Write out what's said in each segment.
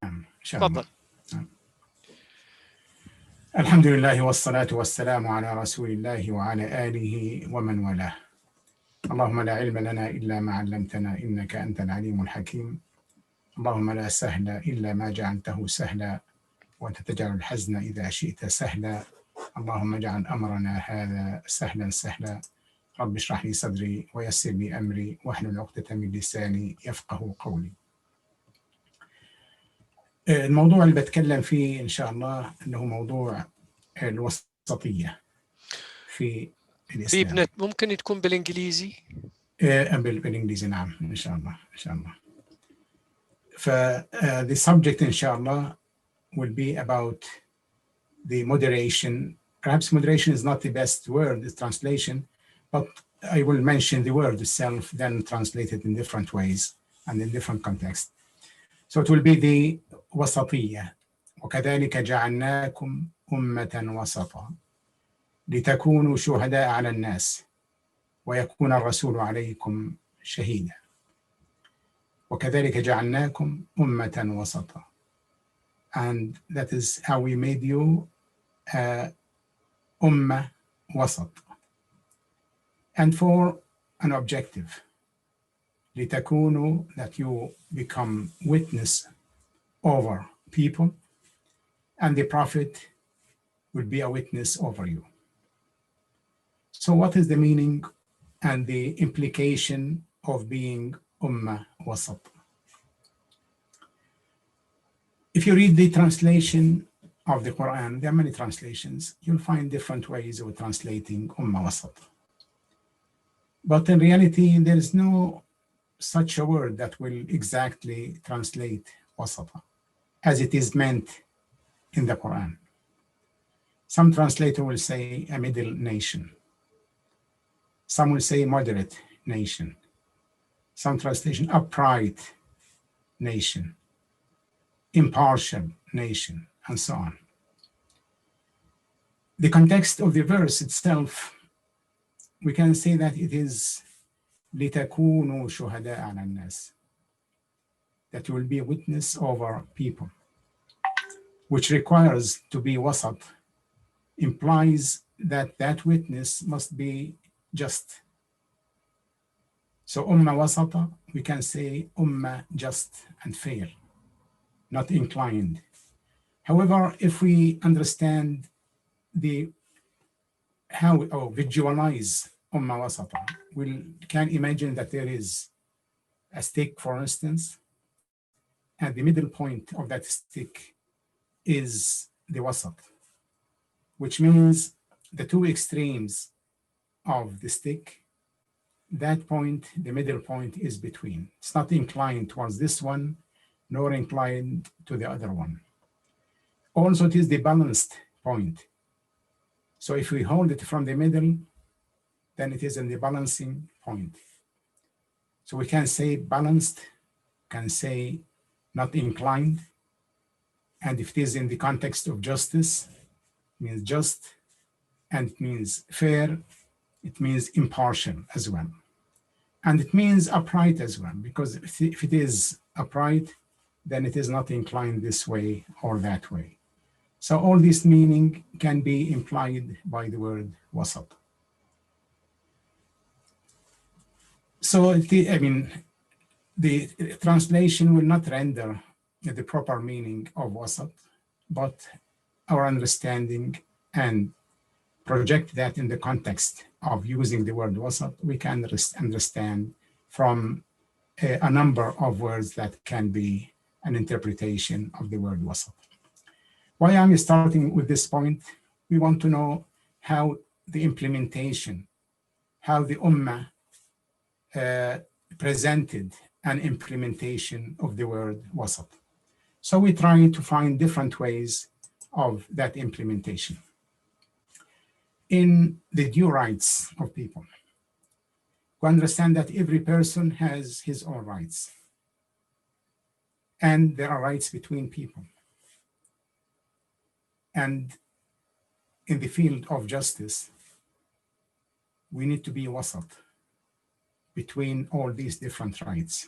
إن شاء الله. تفضل. الحمد لله والصلاة والسلام على رسول الله وعلى آله ومن والاه. اللهم لا علم لنا إلا ما علمتنا إنك أنت العليم الحكيم. اللهم لا سهل إلا ما جعلته سهلا وأنت تجعل الحزن إذا شئت سهلا. اللهم اجعل أمرنا هذا سهلا سهلا. رب اشرح لي صدري ويسر لي أمري واحلل عقدة من لساني يفقه قولي. الموضوع اللي بتكلم فيه إن شاء الله أنه موضوع الوسطية في الإسلام. ممكن تكون بالإنجليزي؟ بالإنجليزي نعم إن شاء الله إن شاء الله. The subject إن شاء الله will be about the moderation. Perhaps moderation is not the best word, the translation, but I will mention the word itself, then translate it in different ways and in different contexts. So it will be the وسطية. وكذلك جعلناكم أمة وسطا لتكونوا شهداء على الناس ويكون الرسول عليكم شهيدا. وكذلك جعلناكم أمة وسطا. And that is how we made you أمة وسط. And for an objective. لتكونوا, that you become witness over people, and the Prophet will be a witness over you. So what is the meaning and the implication of being Ummah Wasat? If you read the translation of the Quran, there are many translations, you'll find different ways of translating Ummah Wasat. But in reality, there is no such a word that will exactly translate Wasata as it is meant in the Quran. Some translator will say a middle nation. Some will say moderate nation. Some translation upright nation, impartial nation, and so on. The context of the verse itself, we can say that it is لِتَكُونُوا شُهَدَاءَ عَلَى النَّاسِ, that you will be a witness over people, which requires to be wasat, implies that that witness must be just. So Ummah Wasata, we can say Ummah just and fair, not inclined. However, if we understand how or visualize Ummah Wasata, we can imagine that there is a stick, for instance, and the middle point of that stick is the wasat, which means the two extremes of the stick, that point, the middle point is between. It's not inclined towards this one, nor inclined to the other one. Also, it is the balanced point. So if we hold it from the middle, then it is in the balancing point. So we can say balanced, can say not inclined. And if it is in the context of justice, it means just, and it means fair, it means impartial as well. And it means upright as well, because if it is upright, then it is not inclined this way or that way. So all this meaning can be implied by the word wasat. So the translation will not render the proper meaning of wasat, but our understanding and project that in the context of using the word wasat, we can understand from a number of words that can be an interpretation of the word wasat. Why I'm starting with this point, we want to know how the implementation, how the Ummah presented an implementation of the word wasat. So we try to find different ways of that implementation. In the due rights of people, we understand that every person has his own rights, and there are rights between people. And in the field of justice, we need to be wasat between all these different rights.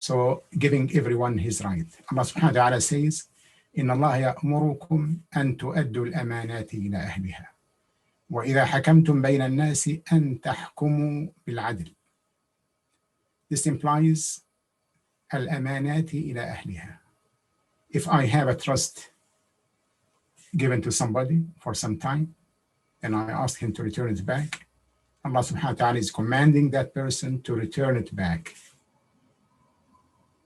So giving everyone his right. Allah subhanahu wa ta'ala says, إن الله يأمركم أن تؤدوا الأمانات إلى أهلها وإذا حكمتم بين الناس أن تحكموا بالعدل. This implies الأمانات إلى أهلها. If I have a trust given to somebody for some time, and I ask him to return it back, Allah subhanahu wa ta'ala is commanding that person to return it back.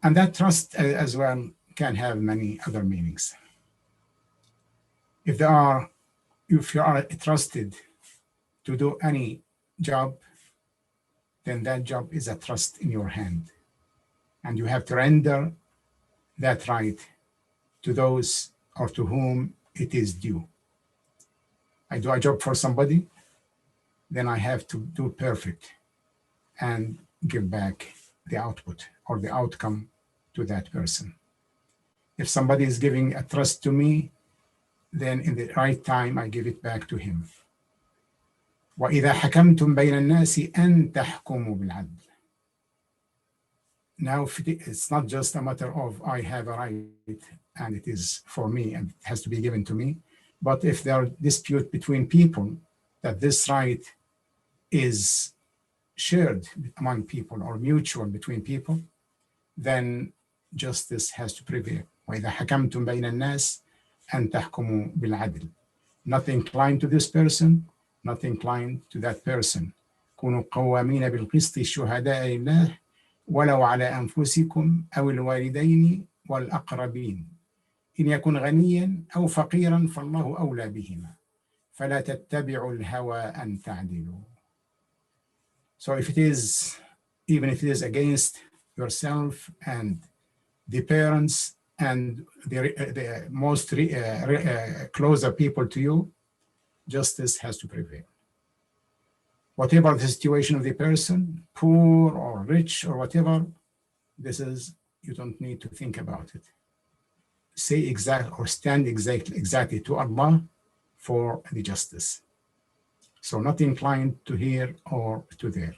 And that trust as well can have many other meanings. If you are trusted to do any job, then that job is a trust in your hand. And you have to render that right to those or to whom it is due. I do a job for somebody, then I have to do perfect and give back the output or the outcome to that person. If somebody is giving a trust to me, then in the right time, I give it back to him. وَإِذَا حَكَمْتُمْ بَيْنَ النَّاسِ أَن تَحْكُمُوا بِالْعَدْلِ. Now, it's not just a matter of I have a right and it is for me and it has to be given to me, but if there are disputes between people, that this right is shared among people or mutual between people, then justice has to prevail. وَإِذَا حَكَمْتُمْ بَيْنَ النَّاسِ أَن تَحْكُمُوا بِالْعَدْلِ. Not inclined to this person, not inclined to that person. كونوا قوامين بالقسط شهداء لله ولو على أنفسكم أو الوالدين والأقربين إن يكن غنيا أو فقيرا فالله أولى بهما فلا تتبعوا الهوى أن تعدلوا. So if it is, even if it is against yourself and the parents and the most closer people to you, justice has to prevail. Whatever the situation of the person, poor or rich or whatever, this is, you don't need to think about it. Say exact or stand exactly to Allah for the justice. So not inclined to here or to there.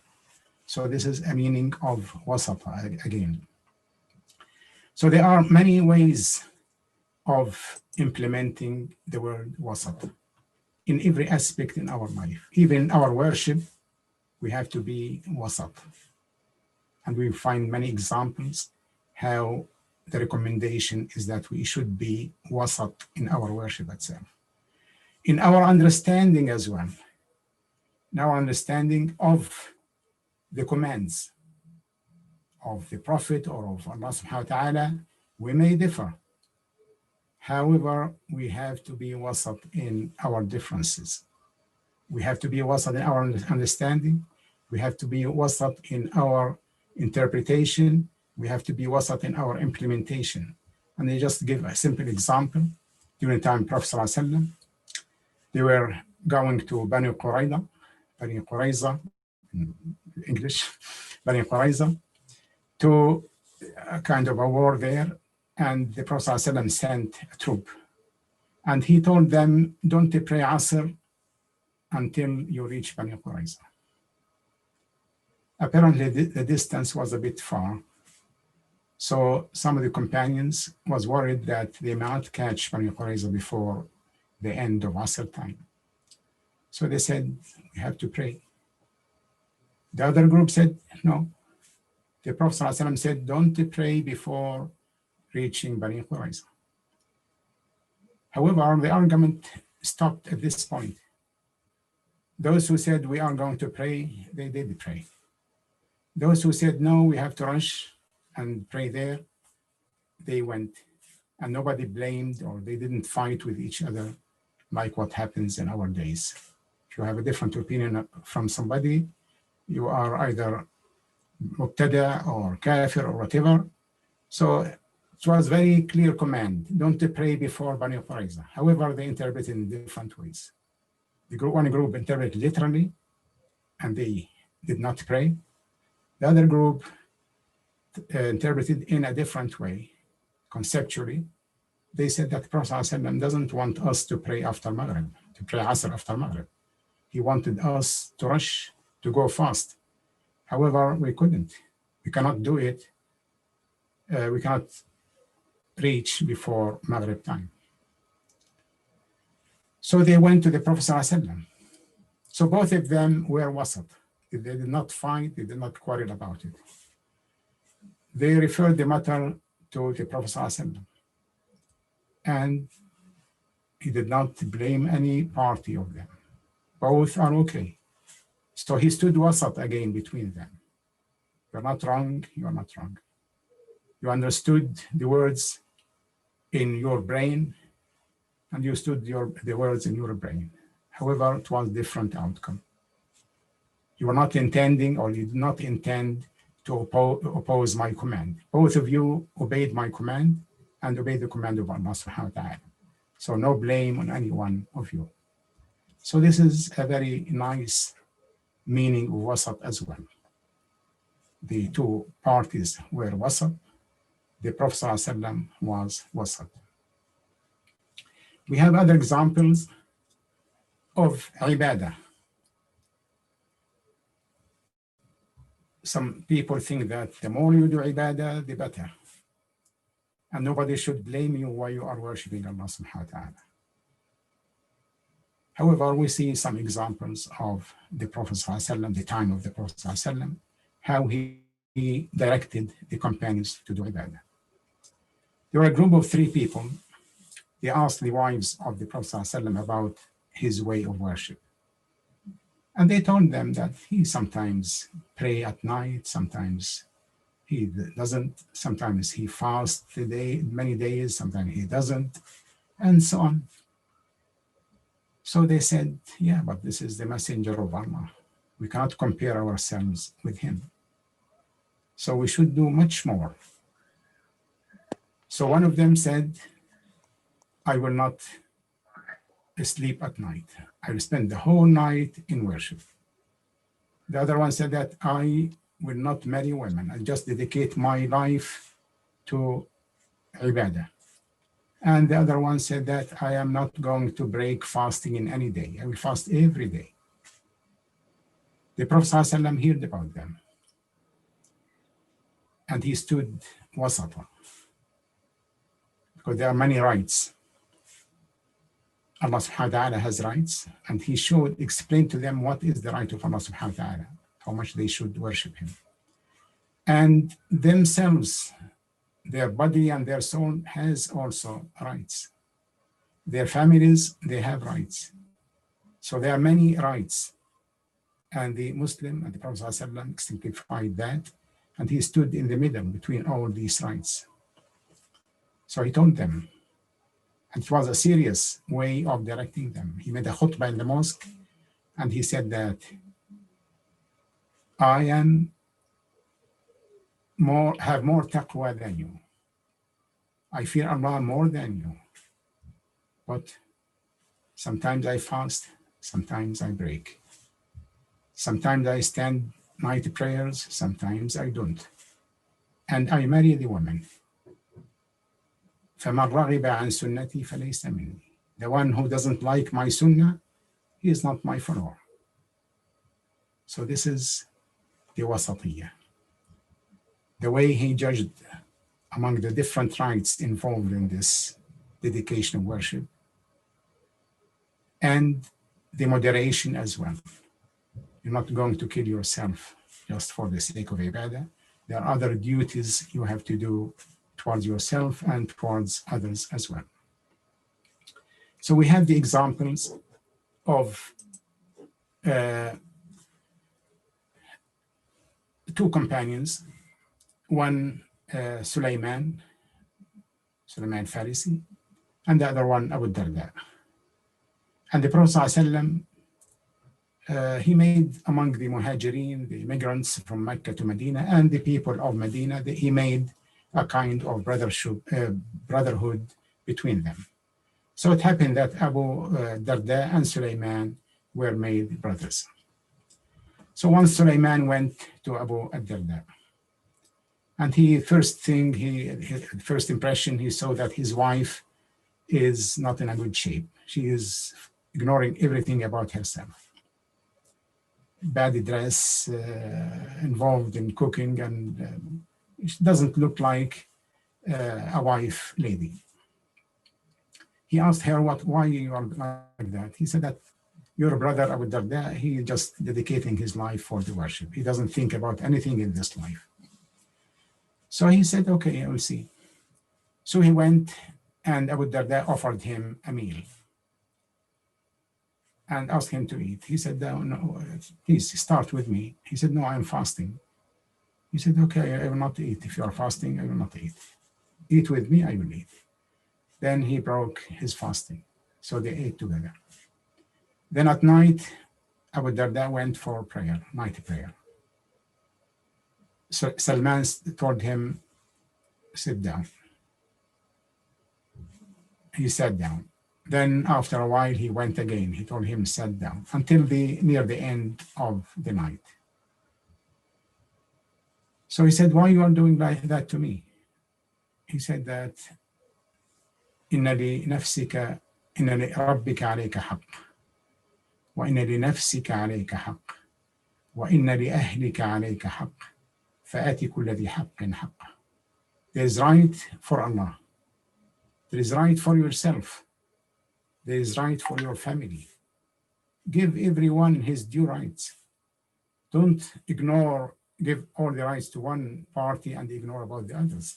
So this is a meaning of wasata again. So there are many ways of implementing the word wasat in every aspect in our life. Even our worship, we have to be wasat. And we find many examples how the recommendation is that we should be wasat in our worship itself. In our understanding as well, in our understanding of the commands of the Prophet or of Allah subhanahu wa ta'ala, we may differ. However, we have to be wasat in our differences. We have to be wasat in our understanding. We have to be wasat in our interpretation. We have to be wasat in our implementation. And they just give a simple example. During the time of Prophet ﷺ, they were going to Bani Qurayza, in English, Bani Qurayza, to a kind of a war there. And the Prophet ﷺ sent a troop. And he told them, don't pray Asr until you reach Bani Qurayza. Apparently, the distance was a bit far. So some of the companions was worried that they might catch Bani Qurayza before the end of Asr time. So they said, we have to pray. The other group said, no. The Prophet ﷺ said, don't pray before reaching Bani Qurayza. However, the argument stopped at this point. Those who said we are going to pray, they did pray. Those who said, no, we have to rush and pray there, they went. And nobody blamed or they didn't fight with each other like what happens in our days. If you have a different opinion from somebody, you are either mubtada or kafir or whatever. So it was very clear command, don't pray before Bani Qurayza. However, they interpreted in different ways. One group interpreted literally, and they did not pray. The other group interpreted in a different way, conceptually. They said that Prophet ﷺ doesn't want us to pray after Maghrib, to pray Asr after Maghrib. He wanted us to rush, to go fast. However, we couldn't. We cannot do it we cannot reach before Maghrib time. So they went to the Prophet ﷺ. So both of them were wasat. They did not fight, they did not quarrel about it. They referred the matter to the Prophet ﷺ, and he did not blame any party of them. Both are okay. So he stood wasat again between them. You're not wrong, you're not wrong. You understood the words in your brain, and you stood the words in your brain. However, it was a different outcome. You were not intending, or you did not intend to oppose my command. Both of you obeyed my command and obeyed the command of Allah subhanahu wa ta'ala. So no blame on any one of you. So this is a very nice meaning of wasat as well. The two parties were wasat. The Prophet ﷺ was wasat. We have other examples of ibadah. Some people think that the more you do ibadah, the better. And nobody should blame you while you are worshiping Allah subhanahu wa ta'ala. However, we see some examples of the Prophet ﷺ, the time of the Prophet ﷺ, how he directed the companions to do ibadah. There were a group of 3 people. They asked the wives of the Prophet ﷺ about his way of worship. And they told them that he sometimes pray at night, sometimes he doesn't, sometimes he fasts many days, sometimes he doesn't, and so on. So they said, yeah, but this is the messenger of Allah. We cannot compare ourselves with him. So we should do much more. So one of them said, I will not sleep at night. I will spend the whole night in worship. The other one said that I will not marry women. I just dedicate my life to ibadah. And the other one said that I am not going to break fasting in any day. I will fast every day. The Prophet ﷺ heard about them. And he stood wasata. Because there are many rights. Allah subhanahu wa ta'ala has rights, and he should explain to them what is the right of Allah subhanahu wa ta'ala, how much they should worship him. And themselves, their body and their soul has also rights. Their families, they have rights. So there are many rights. And the Muslim and the Prophet ﷺ exemplified that, and he stood in the middle between all these rights. So he told them, and it was a serious way of directing them. He made a khutbah in the mosque, and he said that I have more taqwa than you. I fear Allah more than you. But sometimes I fast, sometimes I break. Sometimes I stand night prayers, sometimes I don't. And I marry the woman. فَمَنْ رَغِبَ عَنْ سُنَّتِي فَلَيْسَ مِنِّي. The one who doesn't like my sunnah, he is not my follower. So this is the wasatiyah. The way he judged among the different rights involved in this dedication of worship, and the moderation as well. You're not going to kill yourself just for the sake of ibadah. There are other duties you have to do towards yourself and towards others as well. So we have the examples of two companions, one Sulaiman Farisi, and the other one Abu Darda. And the Prophet ﷺ, he made among the Muhajirin, the immigrants from Mecca to Medina, and the people of Medina, he made a kind of brotherhood between them. So it happened that Abu Darda and Sulaiman were made brothers. So once Sulaiman went to Abu Darda, and first impression, he saw that his wife is not in a good shape. She is ignoring everything about herself. Bad dress, involved in cooking, and it doesn't look like a wife lady. He asked her, why you are like that? He said that your brother Abu Darda, he is just dedicating his life for the worship. He doesn't think about anything in this life. So he said, okay, I will see. So he went, and Abu Darda offered him a meal and asked him to eat. He said, no, please start with me. He said, no, I'm fasting. He said, okay, I will not eat. If you are fasting, I will not eat. Eat with me, I will eat. Then he broke his fasting. So they ate together. Then at night, Abu Darda went for prayer, night prayer. So Salman told him, sit down. He sat down. Then after a while, he went again. He told him, sit down, until near the end of the night. So he said, why you are doing like that to me? He said that, إن لنفسك إن لربك عليك حق وإن لنفسك عليك حق وإن لأهلك عليك حق فآت كل ذي حق حقه. There is right for Allah. There is right for yourself. There is right for your family. Give everyone his due rights. Don't give all the rights to one party and ignore about the others.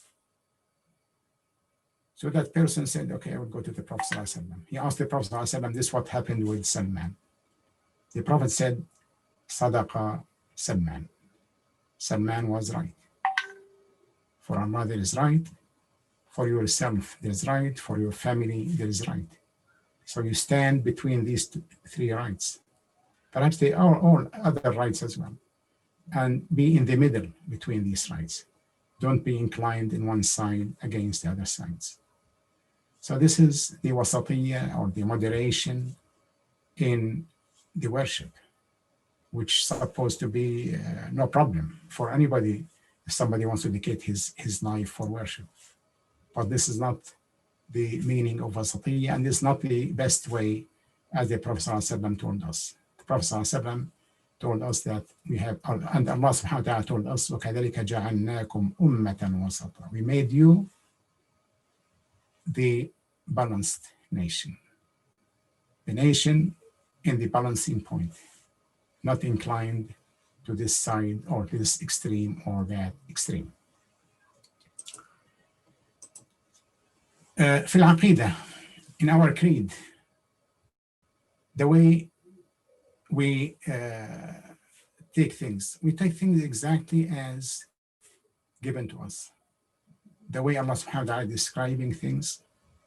So that person said, okay, I will go to the Prophet ﷺ. He asked the Prophet ﷺ, this is what happened with Salman. The Prophet said, Sadaqa Salman. Salman was right. For Allah, there is right. For yourself, there is right. For your family, there is right. So you stand between these three rights. Perhaps they are all other rights as well. And be in the middle between these rights. Don't be inclined in one side against the other sides. So this is the wasatiyya, or the moderation in the worship, which is supposed to be no problem for anybody if somebody wants to dedicate his life for worship. But this is not the meaning of wasatiyya, and it's not the best way, as the Prophet ﷺ told us. The Prophet ﷺ told us that we have, and Allah subhanahu wa ta'ala told us, وَكَذَلِكَ جَعَلْنَاكُمْ أُمَّةً وَسَطًا. We made you the balanced nation. The nation in the balancing point, not inclined to this side or to this extreme or that extreme. في العقيدة, in our creed, the way we take things exactly as given to us. The way Allah subhanahu wa ta'ala is describing things,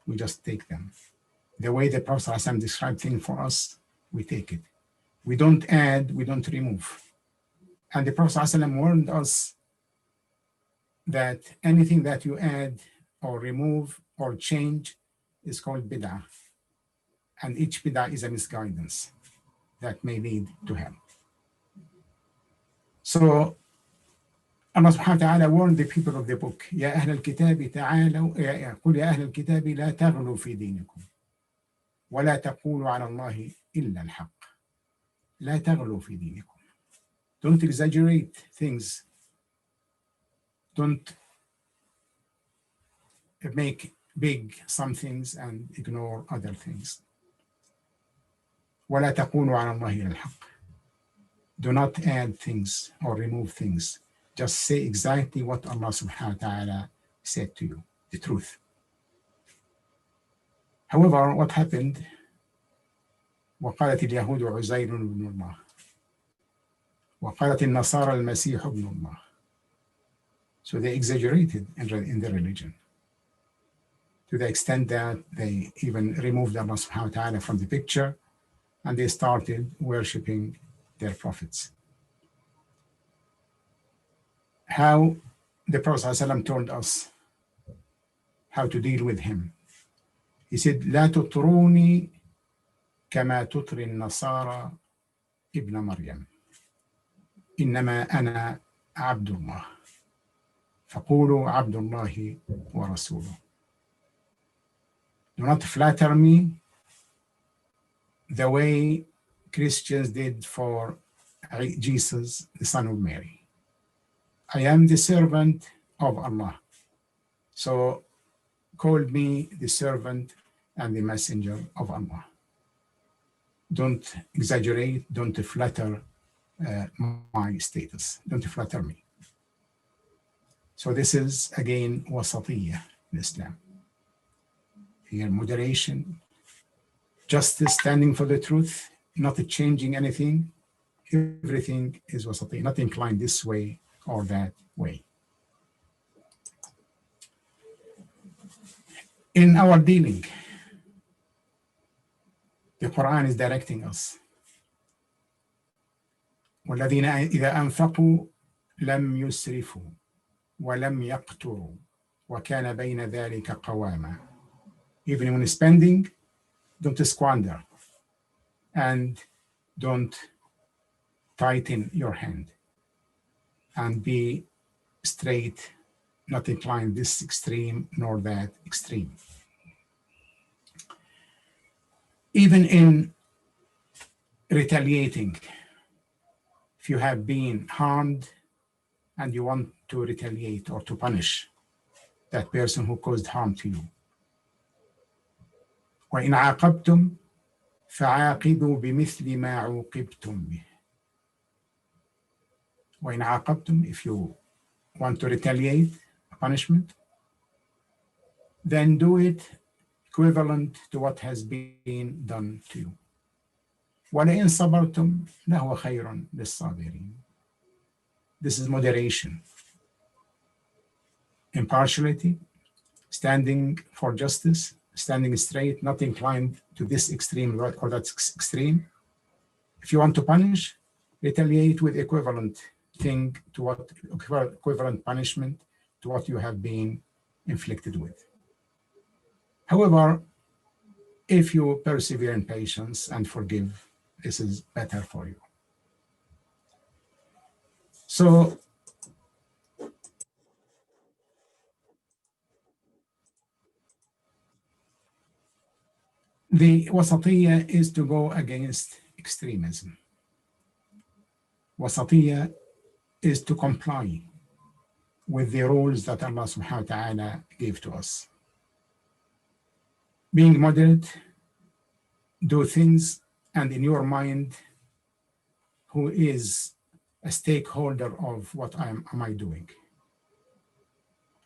we just take them. The way the Prophet ﷺ described things for us, we take it. We don't add, we don't remove. And the Prophet ﷺ warned us that anything that you add or remove or change is called bid'ah. And each bid'ah is a misguidance that may lead to hell. So Allah subhanahu wa ta'ala warned the people of the book, يا أهل الكتاب تعالوا قل يا أهل الكتاب لا تغلوا في دينكم ولا تقولوا على الله إلا الحق لا تغلوا في دينكم. Don't exaggerate things. Don't make big some things and ignore other things. ولا تقولوا على الله إلا الحق. Do not add things or remove things. Just say exactly what Allah subhanahu wa ta'ala said to you, the truth. However, what happened? وقالت اليهود عزير بن الله وقالت النصارى المسيح ابن الله. So they exaggerated in their religion to the extent that they even removed Allah subhanahu wa ta'ala from the picture, and they started worshipping their prophets. How the Prophet ﷺ told us how to deal with him. He said, لا تطروني كما تطري النصارى ابن مريم إنما أنا عبد الله فقولوا عبد الله ورسوله. Do not flatter me the way Christians did for Jesus, the son of Mary. I am the servant of Allah. So call me the servant and the messenger of Allah. Don't exaggerate, don't flatter my status, don't flatter me. So this is again wasatiyah in Islam. Here, moderation, justice, standing for the truth, not changing anything. Everything is wasatiyah, not inclined this way or that way. In our dealing, the Quran is directing us. والذين إذا أنفقوا لم يسرفوا ولم يقتروا وكان بين ذلك قواما. Even when spending, don't squander and don't tighten your hand, and be straight, not inclined this extreme nor that extreme. Even in retaliating, if you have been harmed and you want to retaliate or to punish that person who caused harm to you, وإن عاقبتم فعاقبوا بمثل ما عوقبتم به. وإن عاقبتم, if you want to retaliate a punishment, then do it equivalent to what has been done to you. وَلَئِنْ صَبَرْتُمْ لَهُوَ خَيْرٌ لِلصَّابِرِينَ. This is moderation, impartiality, standing for justice, standing straight, not inclined to this extreme or that extreme. If you want to punish, retaliate with equivalent thing to what, equivalent punishment to what you have been inflicted with. However, if you persevere in patience and forgive, this is better for you. So the wasatiyah is to go against extremism. Wasatiyah is to comply with the rules that Allah subhanahu wa ta'ala gave to us. Being moderate, do things, and in your mind, who is a stakeholder of what am I doing?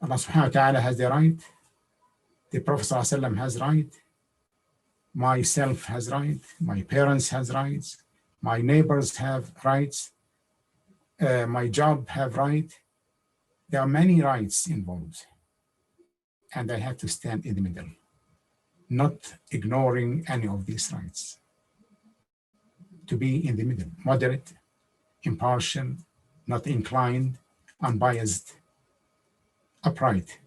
Allah subhanahu wa ta'ala has the right, the Prophet sallallahu alaihi wasallam has right, myself has right, my parents has rights, my neighbors have rights, my job have right. There are many rights involved, and I have to stand in the middle, not ignoring any of these rights. To be in the middle, moderate, impartial, not inclined, unbiased, upright.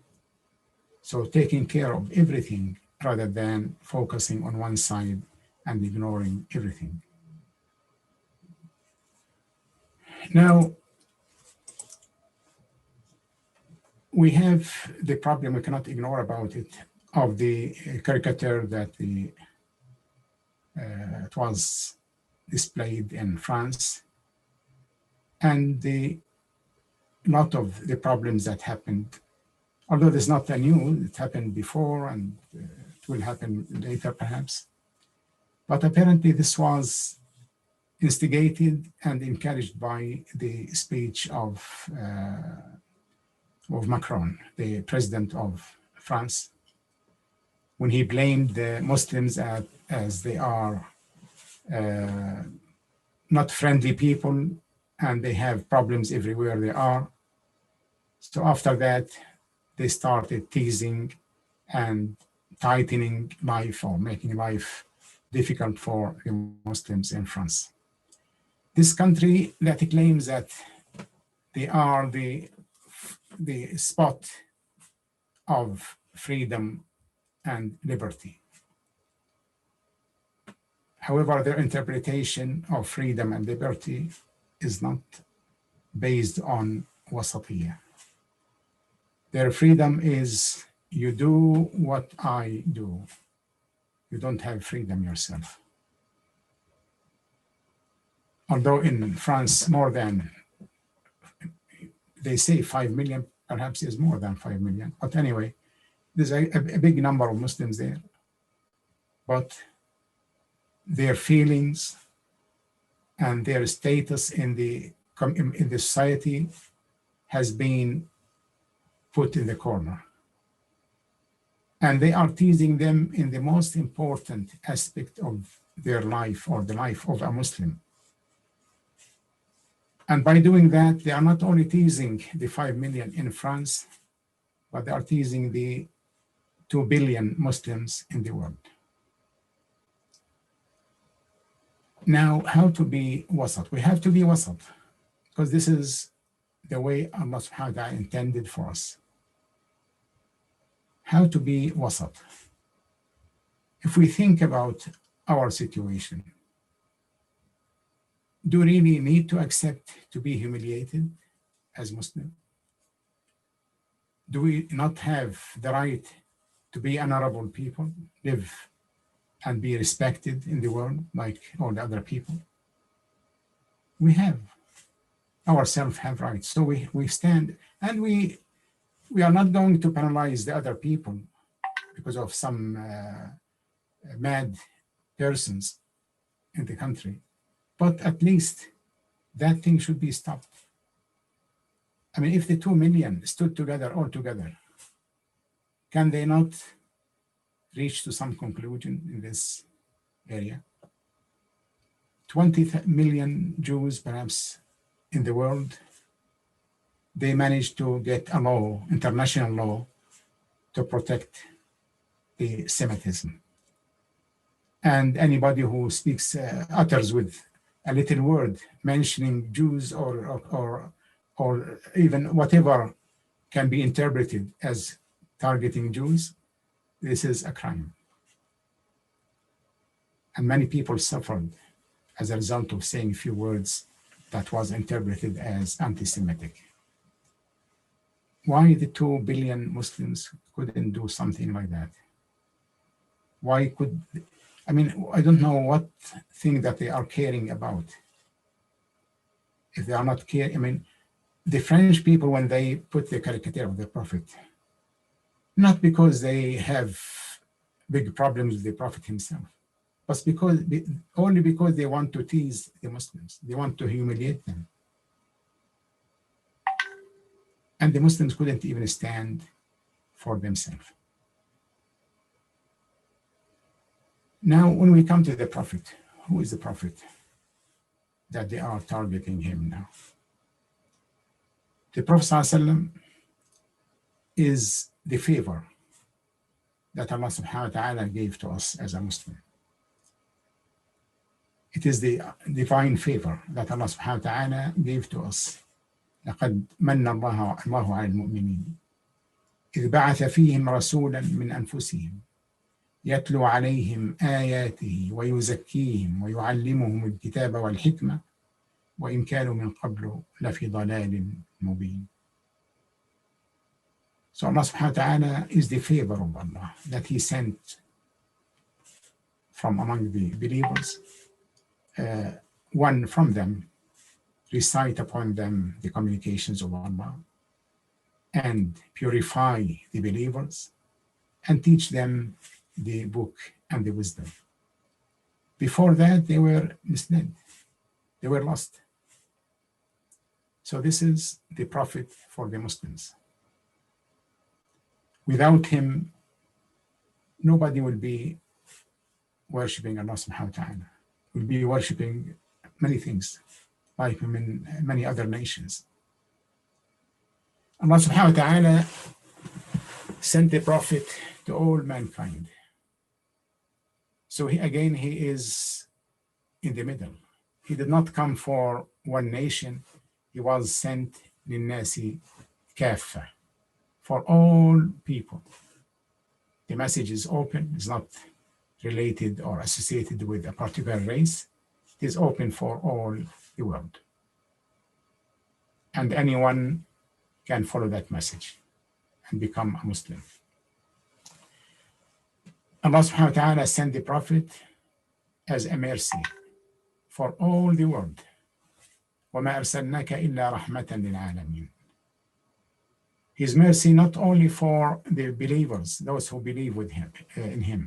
So taking care of everything rather than focusing on one side and ignoring everything. Now, we have the problem, we cannot ignore about it, of the caricature that it was displayed in France, and a lot of the problems that happened, although it's not new, it happened before and it will happen later perhaps. But apparently this was instigated and encouraged by the speech of Macron, the president of France, when he blamed the Muslims as they are not friendly people and they have problems everywhere they are. So after that, they started teasing and tightening life or making life difficult for the Muslims in France. This country that claims that they are the spot of freedom and liberty. However, their interpretation of freedom and liberty is not based on wasatiyah. Their freedom is, you do what I do. You don't have freedom yourself. Although in France, more than, they say 5 million perhaps is more than 5 million. But anyway, there's a big number of Muslims there. But their feelings and their status in the society has been put in the corner. And they are teasing them in the most important aspect of their life, or the life of a Muslim. And by doing that, they are not only teasing the 5 million in France, but they are teasing the 2 billion Muslims in the world. Now, how to be wasat? We have to be wasat, because this is the way Allah subhanahu wa ta'ala intended for us. How to be wasat? If we think about our situation, do we really need to accept to be humiliated as Muslim? Do we not have the right to be honorable people, live and be respected in the world like all the other people? We have, ourselves have rights. So we stand, and we are not going to penalize the other people because of some mad persons in the country. But at least that thing should be stopped. I mean, if the 2 million stood together all together, can they not reach to some conclusion in this area? 20 million Jews, perhaps, in the world, they managed to get a law, international law, to protect the Semitism. And anybody who speaks, utters with a little word mentioning Jews or even whatever can be interpreted as targeting Jews, this is a crime. And many people suffered as a result of saying a few words that was interpreted as anti-Semitic. Why the 2 billion Muslims couldn't do something like that? Why could, I mean, I don't know what thing that they are caring about. If they are not caring, I mean, the French people, when they put the caricature of the Prophet, not because they have big problems with the Prophet himself, but only because they want to tease the Muslims. They want to humiliate them. And the Muslims couldn't even stand for themselves. Now, when we come to the Prophet, who is the Prophet that they are targeting him now? The Prophet ﷺ is the favor that Allah subhanahu wa ta'ala gave to us as a Muslim. It is the divine favor that Allah subhanahu wa ta'ala gave to us. لقد من الله على المؤمنين إذ بعث فيهم رسولا من أنفسهم يتلو عليهم آياته ويزكيهم ويعلمهم الكتاب والحكمة وإن كانوا من قبل لفي ضلال مبين. So Allah subhanahu wa ta'ala is the favor of Allah that He sent from among the believers. One from them recite upon them the communications of Allah and purify the believers and teach them the book and the wisdom. Before that, they were misled. They were lost. So this is the Prophet for the Muslims. Without him, nobody will be worshipping Allah subhanahu wa ta'ala. Will be worshipping many things, like in many other nations. Allah subhanahu wa ta'ala sent the Prophet to all mankind. So he is in the middle. He did not come for one nation. He was sent للناس كافة, for all people. The message is open. It's not related or associated with a particular race. It is open for all the world. And anyone can follow that message and become a Muslim. Allah subhanahu wa ta'ala sent the Prophet as a mercy for all the world. وَمَا أَرْسَلْنَاكَ إِلَّا رَحْمَةً لِلْعَالَمِينَ. His mercy not only for the believers, those who believe with him, in him,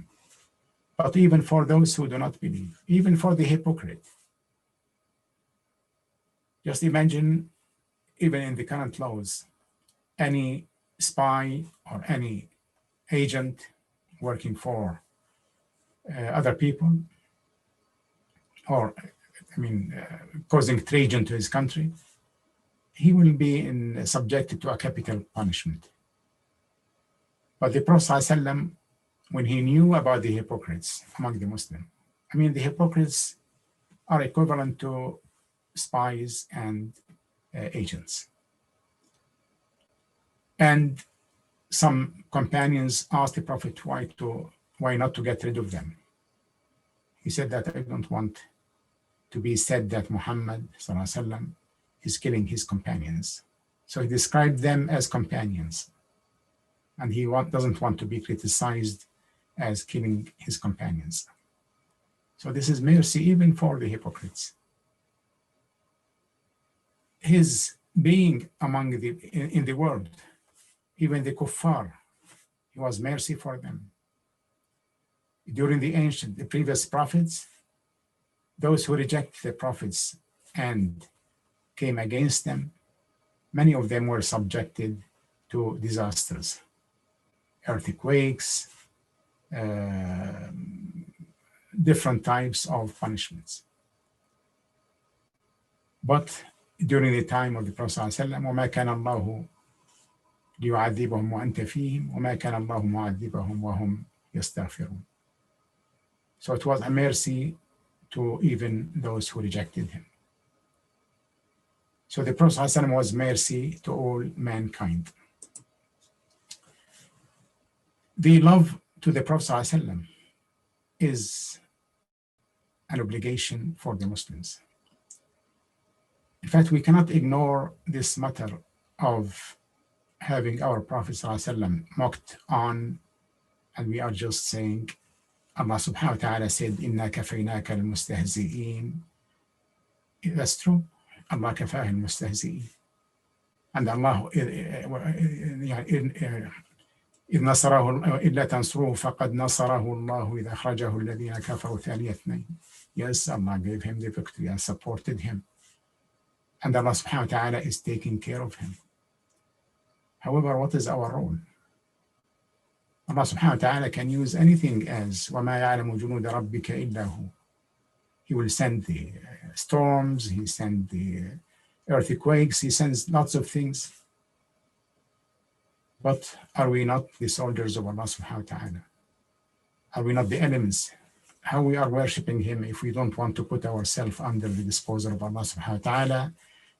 but even for those who do not believe, even for the hypocrite. Just imagine, even in the current laws, any spy or any agent working for other people, or causing treason to his country, he will be subjected to a capital punishment. But the Prophet ﷺ, when he knew about the hypocrites among the Muslims, the hypocrites are equivalent to spies and agents. And some companions asked the Prophet why not to get rid of them. He said that I don't want to be said that Muhammad ﷺ is killing his companions. So he described them as companions. And he doesn't want to be criticized as killing his companions. So this is mercy even for the hypocrites. His being in the world, even the kuffar, he was mercy for them. During the previous prophets, those who reject the prophets and came against them, many of them were subjected to disasters, earthquakes, different types of punishments. But during the time of the Prophet ﷺ, وَمَا كَانَ اللَّهُ لِيُعَذِّبَهُمْ وَأَنْتَ فِيهِمْ وَمَا كَانَ اللَّهُ مُعَذِّبَهُمْ وَهُمْ يَسْتَغْفِرُونَ. So it was a mercy to even those who rejected him. So the Prophet ﷺ was mercy to all mankind. The love to the Prophet ﷺ is an obligation for the Muslims. In fact, we cannot ignore this matter of having our Prophet ﷺ mocked on, and we are just saying, Allah subhanahu wa ta'ala said, إِنَّا كَفَيْنَاكَ الْمُسْتَهْزِئِينَ. That's true. Allah كفاه المستهزئين. And Allah, إذ نصره إلا تنصروه فقد نصره الله إذ أخرجه الذين كفروا ثاني اثنين. Yes, Allah gave him the victory and supported him. And Allah subhanahu wa ta'ala is taking care of him. However, what is our role? Allah subhanahu wa ta'ala can use anything as وَمَا يَعْلَمُ جُنُودَ رَبِّكَ إِلَّا هُ. He will send the storms, he sends the earthquakes, he sends lots of things. But are we not the soldiers of Allah subhanahu wa ta'ala? Are we not the elements? How we are worshipping him if we don't want to put ourselves under the disposal of Allah subhanahu wa ta'ala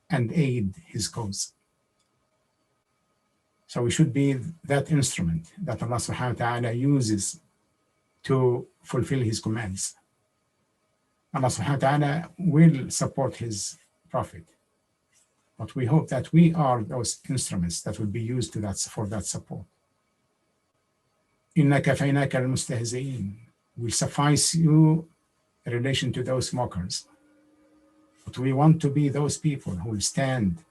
and aid his cause? So we should be that instrument that Allah subhanahu wa ta'ala uses to fulfill his commands. Allah subhanahu wa ta'ala will support his prophet. But we hope that we are those instruments that will be used for that support. إِنَّا كَفَيْنَاكَ الْمُسْتَهْزِئِينَ will suffice you in relation to those mockers. But we want to be those people who will stand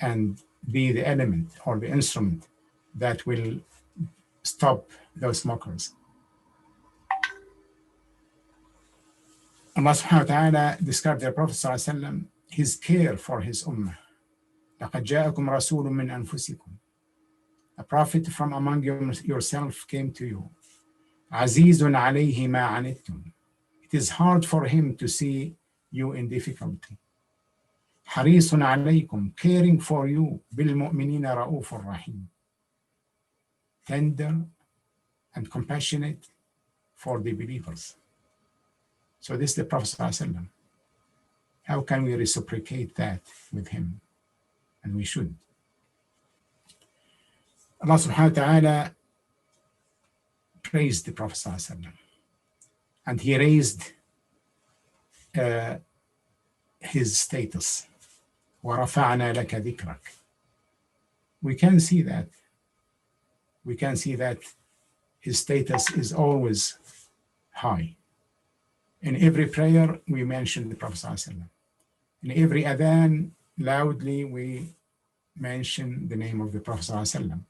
and be the element or the instrument that will stop those mockers. Allah subhanahu wa ta'ala described the Prophet sallallahu alaihi wasallam, his care for his ummah. لَقَدْ جَاءَكُمْ رَسُولٌ مِّنْ أَنفُسِكُمْ. A prophet from among yourself came to you. عَزِيزٌ عَلَيْهِ مَا عَنِتُّمْ. It is hard for him to see you in difficulty. حَرِيصٌ عَلَيْكُمْ. Caring for you. بِالْمُؤْمِنِينَ رَؤُوفٌ رَحِيمٌ. Tender and compassionate for the believers. So this is the Prophet ﷺ. How can we reciprocate that with him? And we should. Allah subhanahu wa ta'ala praised the Prophet ﷺ. And he raised his status. وَرَفَعْنَا لَكَ ذِكْرَكَ. We can see that. We can see that his status is always high. In every prayer, we mention the Prophet ﷺ. In every adhan, loudly we mention the name of the Prophet ﷺ.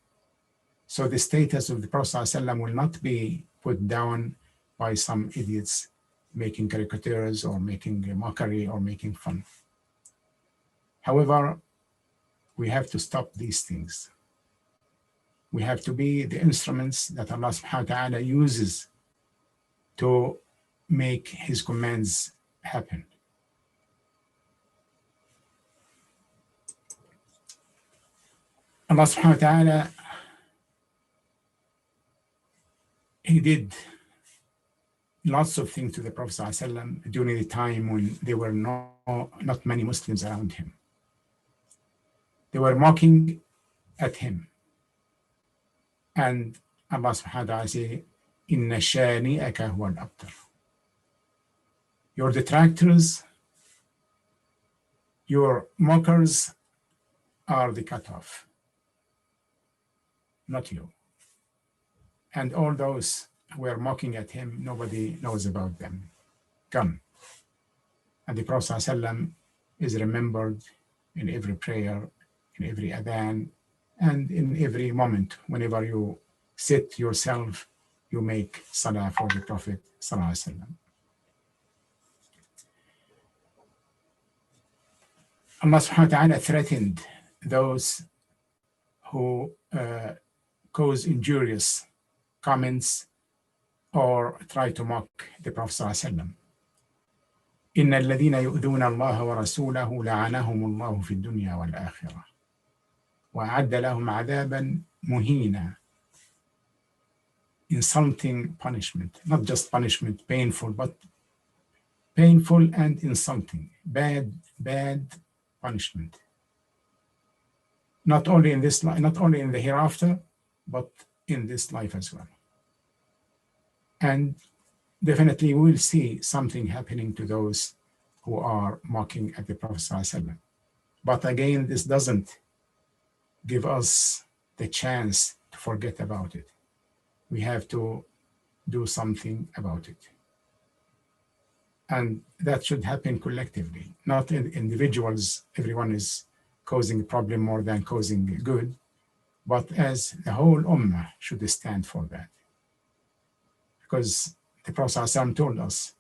So the status of the Prophet ﷺ will not be put down by some idiots making caricatures or making a mockery or making fun. However, we have to stop these things. We have to be the instruments that Allah subhanahu wa ta'ala uses to make His commands happen. Allah subhanahu wa ta'ala, He did lots of things to the Prophet ﷺ during the time when there were not many Muslims around him. They were mocking at him. And Allah subhanahu wa ta'ala says, Inna shani'aka huwa al-abtar. Your detractors, your mockers are the cutoff, not you. And all those who were mocking at him, nobody knows about them. Come. And the Prophet ﷺ is remembered in every prayer, in every adhan, and in every moment. Whenever you sit yourself, you make salah for the Prophet ﷺ. Allah subhanahu wa ta'ala threatened those who cause injurious comments or try to mock the Prophet ﷺ. إن الذين يؤذون الله ورسوله لعنهم الله في الدنيا والآخرة وأعد لهم عذابا مهينا. Insulting punishment, not just punishment, painful, but painful and insulting, bad punishment. Not only in this life, not only in the hereafter, but in this life as well. And definitely we will see something happening to those who are mocking at the Prophet ﷺ. But again, this doesn't give us the chance to forget about it. We have to do something about it. And that should happen collectively, not in individuals. Everyone is causing a problem more than causing good, but as the whole ummah should stand for that. Because the Prophet ﷺ told us,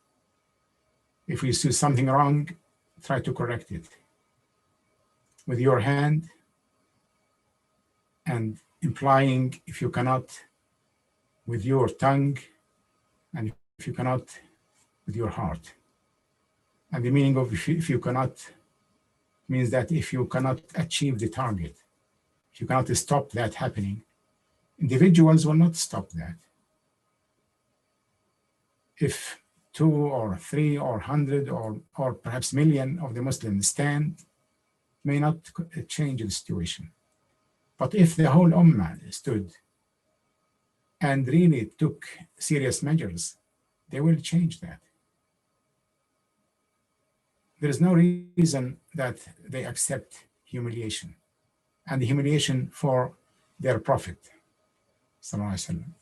if we see something wrong, try to correct it with your hand, and implying if you cannot, with your tongue, and if you cannot, with your heart. And the meaning of if you cannot means that if you cannot achieve the target, if you cannot stop that happening, individuals will not stop that. If 2 or 3 or 100 or perhaps million of the Muslims stand, may not change the situation. But if the whole ummah stood and really took serious measures, they will change that. There is no reason that they accept humiliation, and the humiliation for their Prophet sallallahu alaihi wasallam.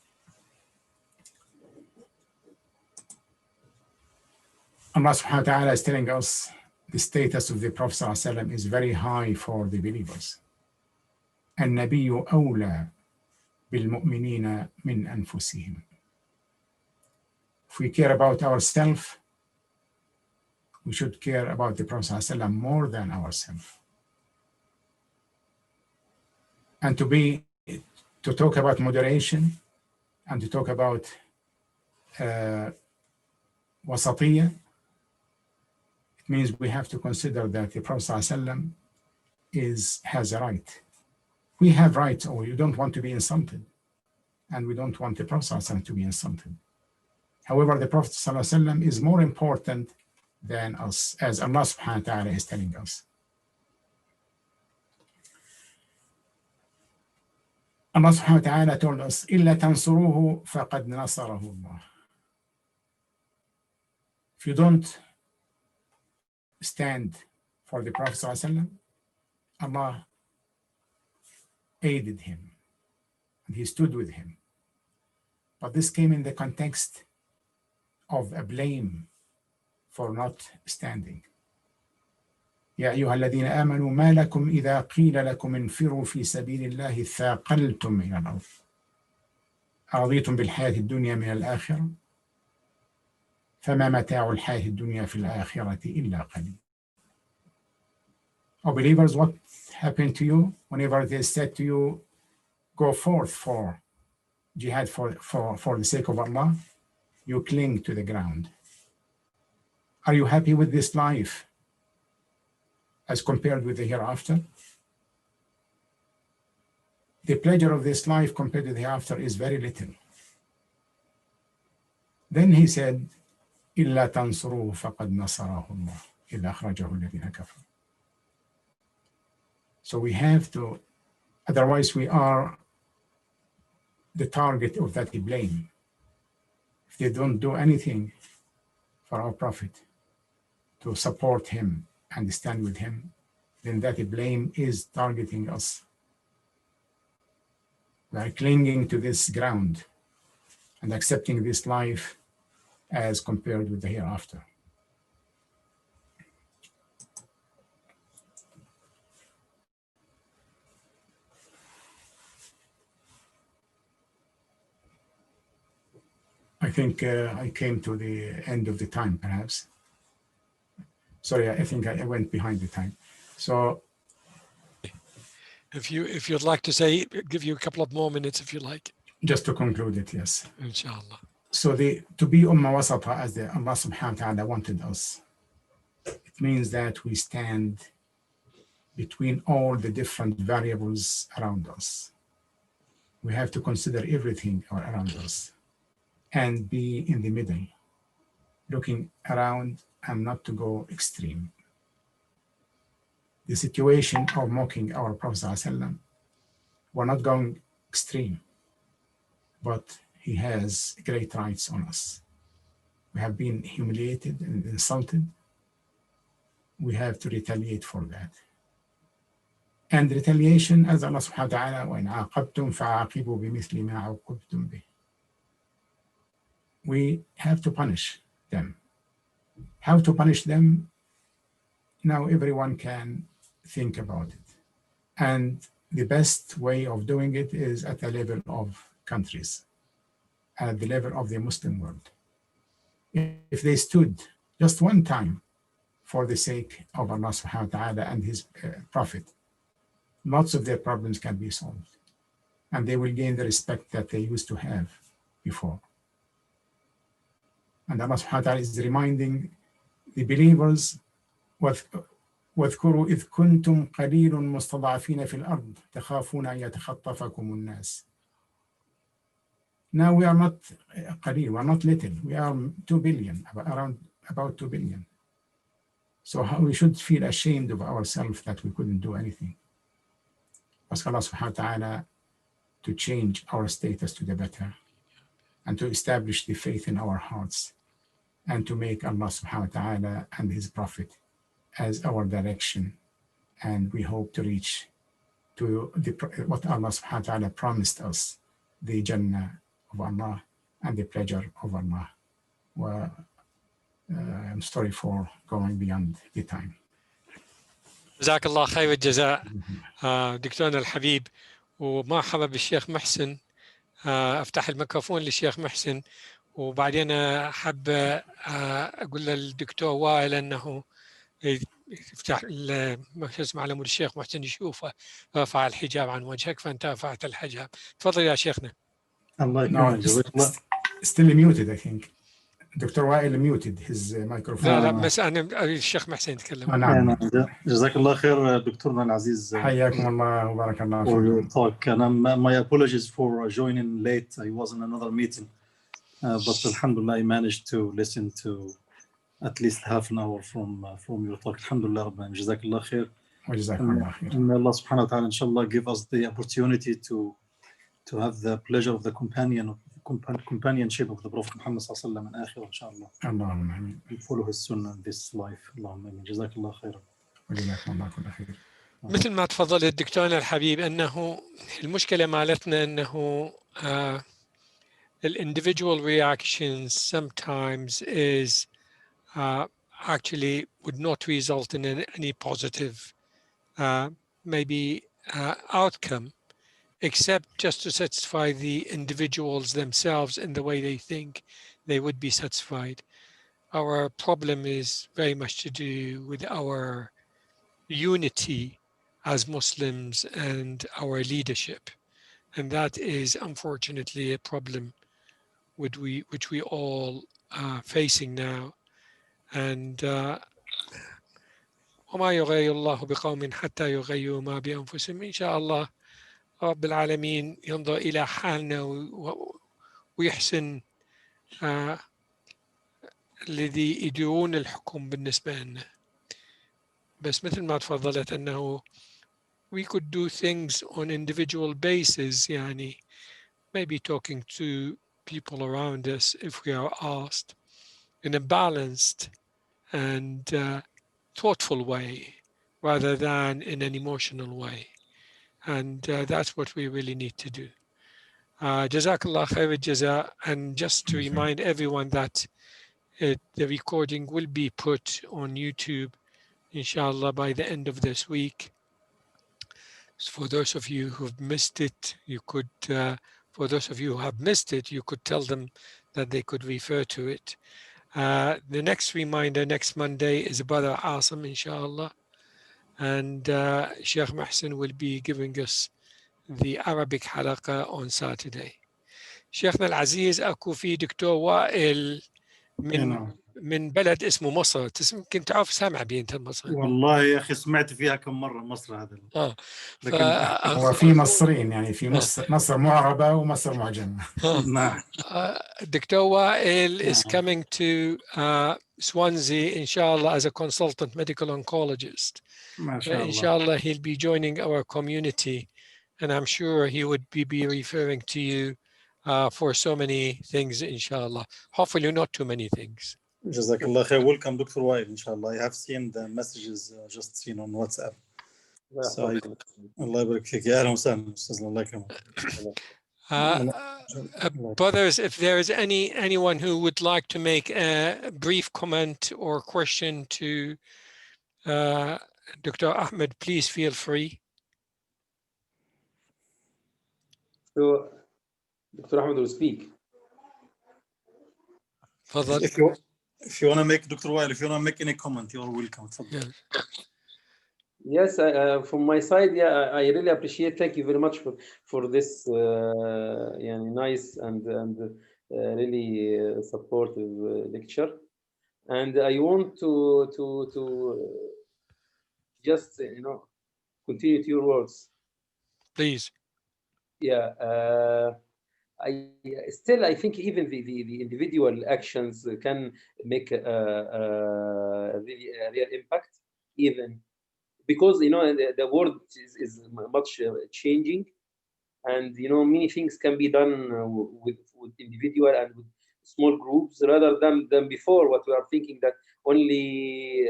Allah subhanahu wa ta'ala is telling us the status of the Prophet sallallahu alaihi wasallam is very high for the believers. النبي أولى بالمؤمنين من أنفسهم. If we care about ourselves, we should care about the Prophet ﷺ more than ourselves. And to talk about moderation and to talk about wasatiyya, it means we have to consider that the Prophet ﷺ has a right. We have rights, or you don't want to be insulted, and we don't want the Prophet ﷺ to be insulted. However, the Prophet ﷺ is more important than us, as Allah subhanahu wa ta'ala is telling us. Allah subhanahu wa ta'ala told us, إِلَّا تَنْصُرُوهُ فَقَدْ نَصَرَهُ اللَّهُ. If you don't stand for the Prophet ﷺ, Allah aided him, and he stood with him. But this came in the context of a blame for not standing. يا أيها الذين آمنوا ما لكم إذا قيل لكم انفروا في سبيل الله ثاقلتم إلى الأرض أرضيتم بالحياة الدنيا من الآخرة فما متاع الحياة الدنيا في الآخرة إلا قليل. Oh believers, what happened to you whenever it is said to you, go forth for jihad for the sake of Allah? You cling to the ground. Are you happy with this life as compared with the hereafter? The pleasure of this life compared to the hereafter is very little. Then he said, إِلَّا تَنْصُرُوهُ فَقَدْ نَصَرَهُ اللَّهُ إِذْ أَخْرَجَهُ الَّذِينَ كَفَرُوا. So we have to, otherwise we are the target of that blame. If they don't do anything for our Prophet to support him and stand with him, then that blame is targeting us. We are clinging to this ground and accepting this life as compared with the hereafter. I think I came to the end of the time, perhaps. Sorry, I think I went behind the time. So if you'd like to say, give you a couple of more minutes if you like. Just to conclude it, yes. Inshallah. So to be Ummah Wasata as Allah subhanahu wa ta'ala wanted us, it means that we stand between all the different variables around us. We have to consider everything around us and be in the middle, looking around and not to go extreme. The situation of mocking our Prophet ﷺ, we're not going extreme, but he has great rights on us. We have been humiliated and insulted. We have to retaliate for that. And retaliation, as Allah subhanahu wa ta'ala, وَإِنْ عَاقَبْتُمْ فَعَاقِبُوا بِمِثْلِ مَا عُوقِبْتُمْ بِهِ. We have to punish them. How to punish them? Now everyone can think about it. And the best way of doing it is at the level of countries, at the level of the Muslim world. If they stood just one time for the sake of Allah subhanahu wa ta'ala and his Prophet, lots of their problems can be solved. And they will gain the respect that they used to have before. And Allah subhanahu wa ta'ala is reminding the believers, وَاذْكُرُوا إِذْ كُنْتُمْ قَلِيلٌ مُسْتَضْعَفِينَ فِي الْأَرْضِ تَخَافُونَ أَنْ يَتَخَطَّفَكُمُ النَّاسِ. Now we are not قليل, we are not little, we are 2 billion, around about 2 billion. So we should feel ashamed of ourselves that we couldn't do anything. Ask Allah subhanahu wa ta'ala to change our status to the better and to establish the faith in our hearts and to make Allah subhanahu wa ta'ala and his Prophet as our direction. And we hope to reach to what Allah subhanahu wa ta'ala promised us, the Jannah of Allah and the pleasure of Allah. Well, I'm sorry for going beyond the time. جزاك الله خير الجزاء دكتورنا الحبيب. ومرحبا بالشيخ محسن. افتح الميكروفون للشيخ محسن وبعدين احب اقول للدكتور وائل انه يفتح شو اسمه على مود الشيخ محسن يشوفه رفع الحجاب عن وجهك فانت رفعت الحجاب. تفضل يا شيخنا. الله يكرمك. جزاك الله. Still muted, I think. Dr. Wael muted his microphone. لا بس انا الشيخ محسن يتكلم. نعم. جزاك الله خير دكتورنا العزيز. حياكم الله وبارك الله for your فيكم. talk. And my apologies for joining late. I was in another meeting, but alhamdulillah I managed to listen to at least half an hour from your talk. Alhamdulillah Rabban. جزاك الله خير. وجزاكم الله خير. And Allah subhanahu wa ta'ala inshallah give us the opportunity to have the pleasure of the companionship of the Prophet Muhammad sallallahu alaihi wasallam in akhirah inshallah. اللهم آمين. We follow his sunnah in this life. اللهم آمين. جزاك الله خير. وجزاكم الله كل خير. مثل ما تفضل الدكتورنا الحبيب انه المشكله مالتنا انه the individual reactions sometimes is actually would not result in any positive outcome, except just to satisfy the individuals themselves in the way they think they would be satisfied. Our problem is very much to do with our unity as Muslims and our leadership. And that is unfortunately a problem which we all are facing now. And وما يغير الله بقوم حتى يغيروا ما بأنفسهم. إن شاء الله رب العالمين ينظر إلى حالنا ويحسن الذي يديرون الحكم بالنسبة لنا. بس مثل ما تفضلت أنه we could do things on individual basis, يعني maybe talking to people around us if we are asked in a balanced and thoughtful way rather than in an emotional way. And that's what we really need to do. Jazakallah khair al-jaza. And just to remind everyone that the recording will be put on YouTube, inshallah, by the end of this week. So for those of you who've missed it, you could, for those of you who have missed it, you could tell them that they could refer to it. The next reminder next Monday is Brother Asim, inshallah. And Sheikh Mahsin will be giving us the Arabic halaqa on Saturday. شيخنا العزيز اكو في دكتور وائل من بلد اسمه مصر، يمكن تعرف سامع بيه انت مصر؟ والله يا اخي سمعت فيها كم مره مصر هذا. هو في مصرين يعني في مصر معربه ومصر معجمه. نعم. دكتور وائل is coming to Swansea inshallah as a consultant medical oncologist. ما شاء الله. Inshallah he'll be joining our community and I'm sure he would be referring to you for so many things, inshallah. Hopefully not too many things. Jazakallah khair. Welcome, Dr. Wael, inshallah. I have seen the messages just seen on WhatsApp. So, Allah yabarak fik. Ya ahlan wa sahlan, Ustaz. Allah yakram. Brothers, if there is anyone who would like to make a brief comment or question to Dr. Ahmed, please feel free. So, Dr. Ahmed will speak. If you want to make, Dr. Wael, if you want to make any comment, you are welcome. Yes, from my side, yeah, I really appreciate. Thank you very much for this nice and really supportive lecture. And I want to just continue to your words. Please. Yeah. I think even the individual actions can make a real impact, even because the world is much changing, and many things can be done with individual and with small groups rather than before what we are thinking that only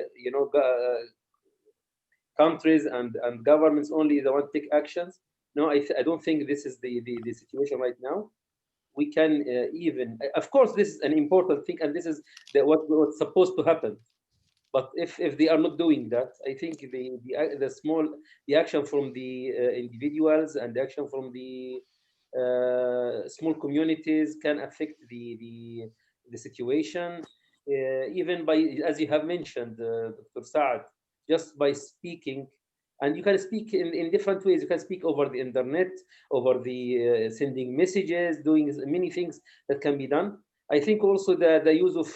countries and governments only the one take actions. No, I don't think this is the situation right now. We can even, of course, this is an important thing, and this is what's supposed to happen. But if they are not doing that, I think the action from the individuals and the action from the small communities can affect the situation, even by, as you have mentioned, Dr. Saad, just by speaking. And you can speak in different ways. You can speak over the internet, over the sending messages, doing many things that can be done. I think also the use of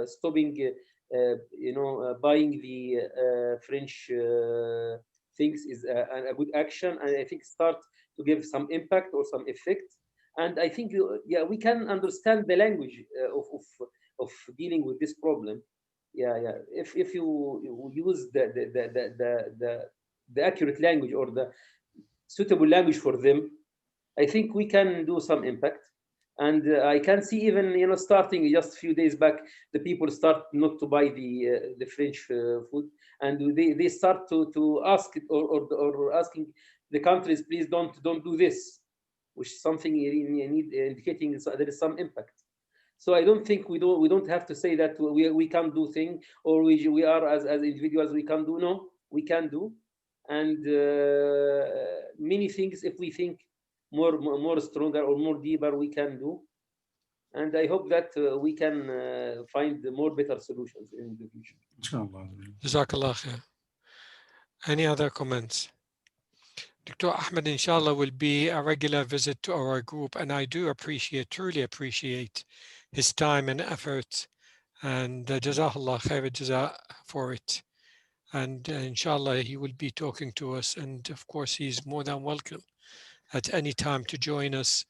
stopping, buying the French things is a good action, and I think start to give some impact or some effect. And I think, yeah, we can understand the language of dealing with this problem. Yeah. If you use the accurate language or the suitable language for them, I think we can do some impact. And I can see even starting just a few days back, the people start not to buy the French food, and they start to ask it or asking the countries, please don't do this, which is something you need indicating there is some impact. So I don't think we don't have to say that we can't do things, or we are as individuals we can't do. No, we can do, and many things if we think more stronger or more deeper we can do, and I hope that we can find more better solutions in the future. Inshallah. Jazakallah khair. Any other comments? Dr. Ahmed, inshallah, will be a regular visit to our group, and I do truly appreciate his time and effort, and Jazakallah khair jaza for it. And inshallah, he will be talking to us, and of course, he's more than welcome at any time to join us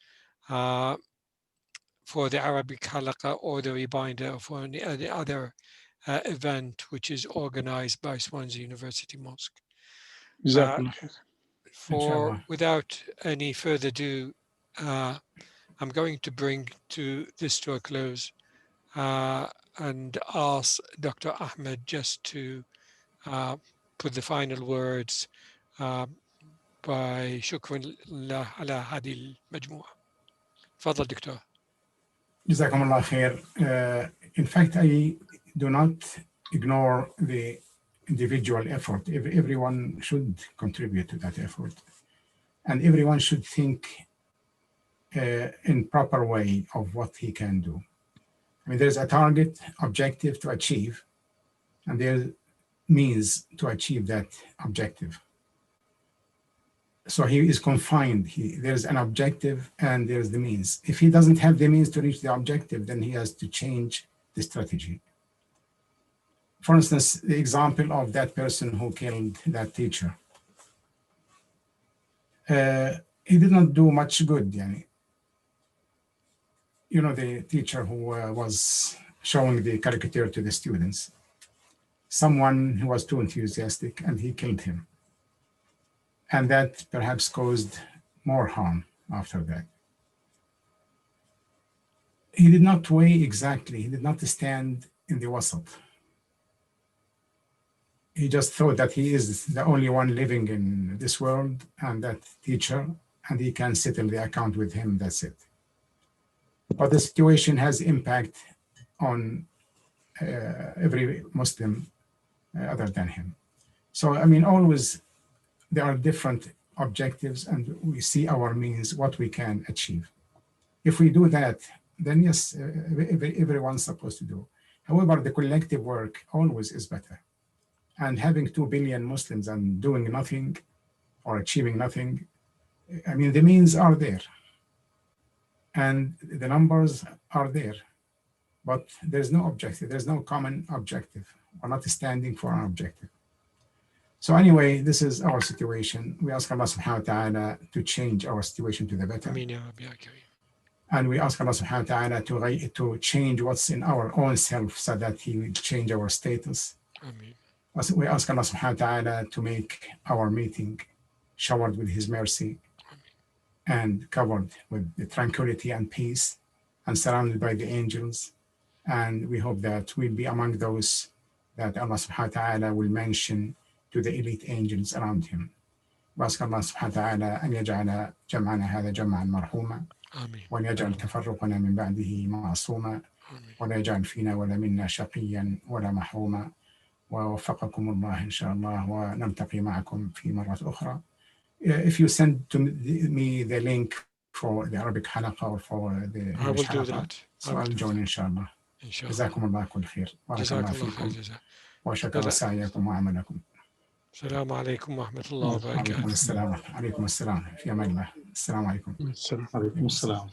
for the Arabic halaqa or the reminder, or for any other event which is organized by Swansea University Mosque. Without any further ado, I'm going to bring this to a close and ask Dr. Ahmed just to put the final words by شكرا لله على هذه المجموعة. تفضل دكتور. جزاكم الله خير. In fact, I do not ignore the individual effort. Everyone should contribute to that effort, and everyone should think in proper way of what he can do. I mean, there's a target, objective to achieve, and there's means to achieve that objective. So he is confined. There's an objective and there's the means. If he doesn't have the means to reach the objective, then he has to change the strategy. For instance, the example of that person who killed that teacher. He did not do much good. You know, the teacher who was showing the caricature to the students. Someone who was too enthusiastic, and he killed him. And that perhaps caused more harm after that. He did not weigh exactly, he did not stand in the wasat. He just thought that he is the only one living in this world, and that teacher, and he can settle the account with him, that's it. But the situation has impact on every Muslim other than him. So, I mean, always there are different objectives, and we see our means, what we can achieve. If we do that, then yes, everyone's supposed to do. However, the collective work always is better. And having 2 billion Muslims and doing nothing or achieving nothing, I mean, the means are there. And the numbers are there. But there's no objective, there's no common objective. We're not standing for an objective. So anyway, this is our situation. We ask Allah subhanahu wa ta'ala to change our situation to the better. And we ask Allah subhanahu wa ta'ala to change what's in our own self so that He will change our status. Ameen. We ask Allah subhanahu wa ta'ala to make our meeting showered with His mercy and covered with the tranquility and peace and surrounded by the angels. And we hope that we'll be among those that Allah subhanahu wa ta'ala will mention to the elite angels around him. وأسأل الله سبحانه وتعالى أن يجعل جمعنا هذا جمعا مرحوما وأن يجعل تفرقنا من بعده معصوما ولا يجعل فينا ولا منا شقيا ولا محروما ووفقكم الله إن شاء الله ونلتقي معكم في مرة أخرى. If you send to me the link for the Arabic halaqa or for the I will do that. So I'll join إن شاء الله. جزاكم الله كل خير. بارك الله فيكم وشكر سعيكم وعملكم. السلام عليكم ورحمة الله وبركاته. عليكم السلام. عليكم السلام. في أمان الله. السلام عليكم. عليكم السلام.